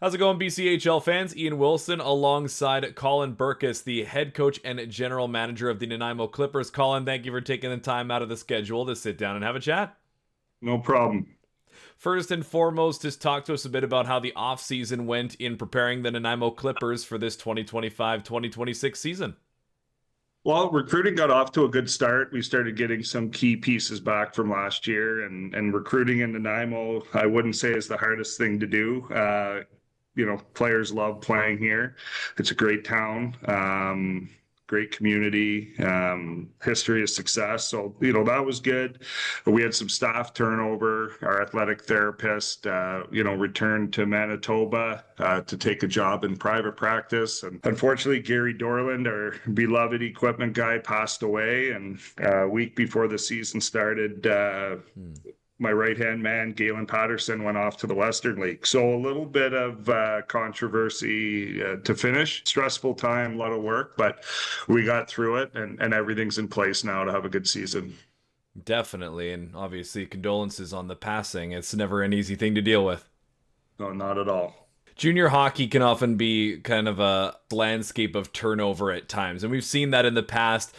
How's it going, BCHL fans? Ian Wilson alongside Colin Birkas, the head coach and general manager of the Nanaimo Clippers. Colin, thank you for taking the time out of the schedule to sit down and have a chat. No problem. First and foremost, just talk to us a bit about how the offseason went in preparing the Nanaimo Clippers for this 2025-2026 season. Well, recruiting got off to a good start. We started getting some key pieces back from last year, and recruiting in Nanaimo, I wouldn't say is the hardest thing to do. Players love playing here. It's a great town, great community, history of success. So, that was good. We had some staff turnover. Our athletic therapist, returned to Manitoba to take a job in private practice. And unfortunately, Gary Dorland, our beloved equipment guy, passed away. And a week before the season started, my right-hand man, Galen Patterson, went off to the Western League. So a little bit of controversy to finish. Stressful time, a lot of work, but we got through it, and everything's in place now to have a good season. Definitely, and obviously condolences on the passing. It's never an easy thing to deal with. No, not at all. Junior hockey can often be kind of a landscape of turnover at times, and we've seen that in the past.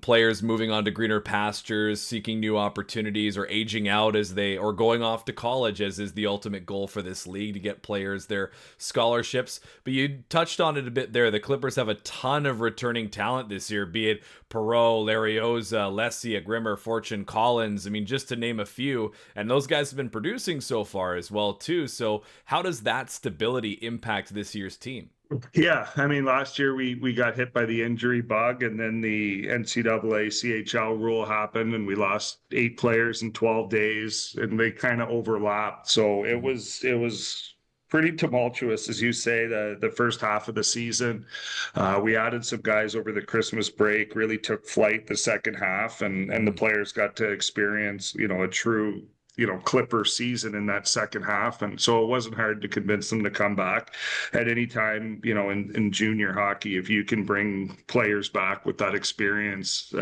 Players moving on to greener pastures, seeking new opportunities, or aging out or going off to college, as is the ultimate goal for this league, to get players their scholarships. But you touched on it a bit there. The Clippers have a ton of returning talent this year, be it Perreault, Larioza, Lessia, Grimmer, Fortune, Collins. I mean, just to name a few. And those guys have been producing so far as well, too. So how does that stability impact this year's team? Yeah, I mean, last year we got hit by the injury bug, and then the NCAA CHL rule happened, and we lost 8 players in 12 days, and they kind of overlapped. So it was pretty tumultuous, as you say, the first half of the season. We added some guys over the Christmas break, really took flight the second half, and the players got to experience, a true Clipper season in that second half. And so it wasn't hard to convince them to come back at any time, in junior hockey. If you can bring players back with that experience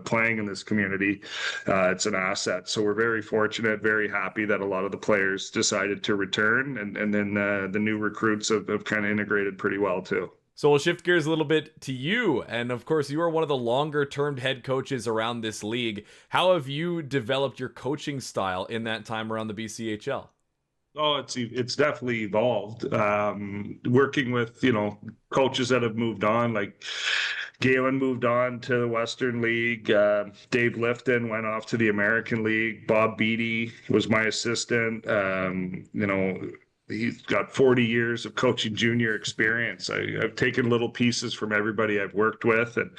playing in this community, it's an asset. So we're very fortunate, very happy that a lot of the players decided to return. And then the new recruits have kind of integrated pretty well too. So we'll shift gears a little bit to you. And of course, you are one of the longer term head coaches around this league. How have you developed your coaching style in that time around the BCHL? Oh, it's definitely evolved. Working with, coaches that have moved on, like Galen moved on to the Western League. Dave Lifton went off to the American League. Bob Beatty was my assistant. He's got 40 years of coaching junior experience. I've taken little pieces from everybody I've worked with. And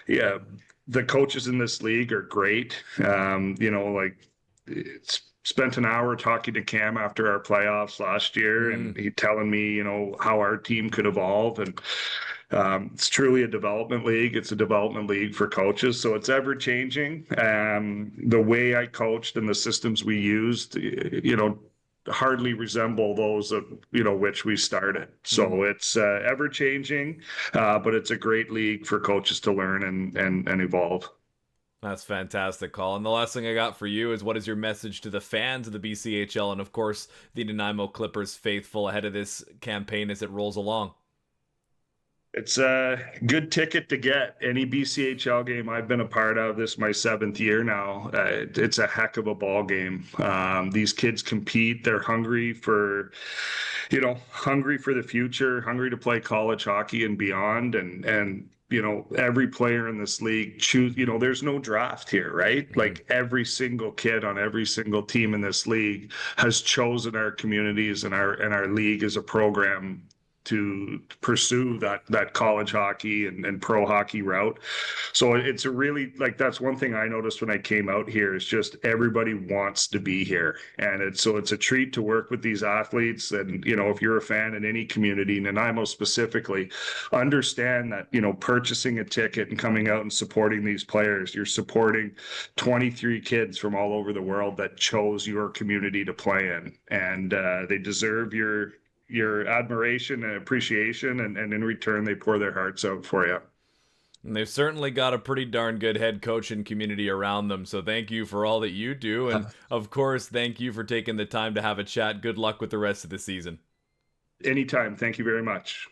yeah, the coaches in this league are great. It's spent an hour talking to Cam after our playoffs last year, and he telling me, how our team could evolve. And it's truly a development league. It's a development league for coaches. So it's ever changing. The way I coached and the systems we used, hardly resemble those of which we started. So it's ever changing, but it's a great league for coaches to learn and evolve. That's fantastic, Colin. The last thing I got for you is, what is your message to the fans of the BCHL and, of course, the Nanaimo Clippers faithful ahead of this campaign as it rolls along? It's a good ticket to get. Any BCHL game I've been a part of, this is my 7th year now. It's a heck of a ball game. These kids compete. They're hungry for the future, hungry to play college hockey and beyond. And every player in this league there's no draft here, right? Like every single kid on every single team in this league has chosen our communities and our league as a program to pursue that college hockey and pro hockey route. So it's a really, like, that's one thing I noticed when I came out here, is just everybody wants to be here. And it's a treat to work with these athletes. And, if you're a fan in any community, Nanaimo specifically, understand that, purchasing a ticket and coming out and supporting these players, you're supporting 23 kids from all over the world that chose your community to play in. And they deserve your admiration and appreciation, and in return they pour their hearts out for you. And they've certainly got a pretty darn good head coach and community around them, so thank you for all that you do, and of course thank you for taking the time to have a chat. Good luck with the rest of the season. Anytime. Thank you very much.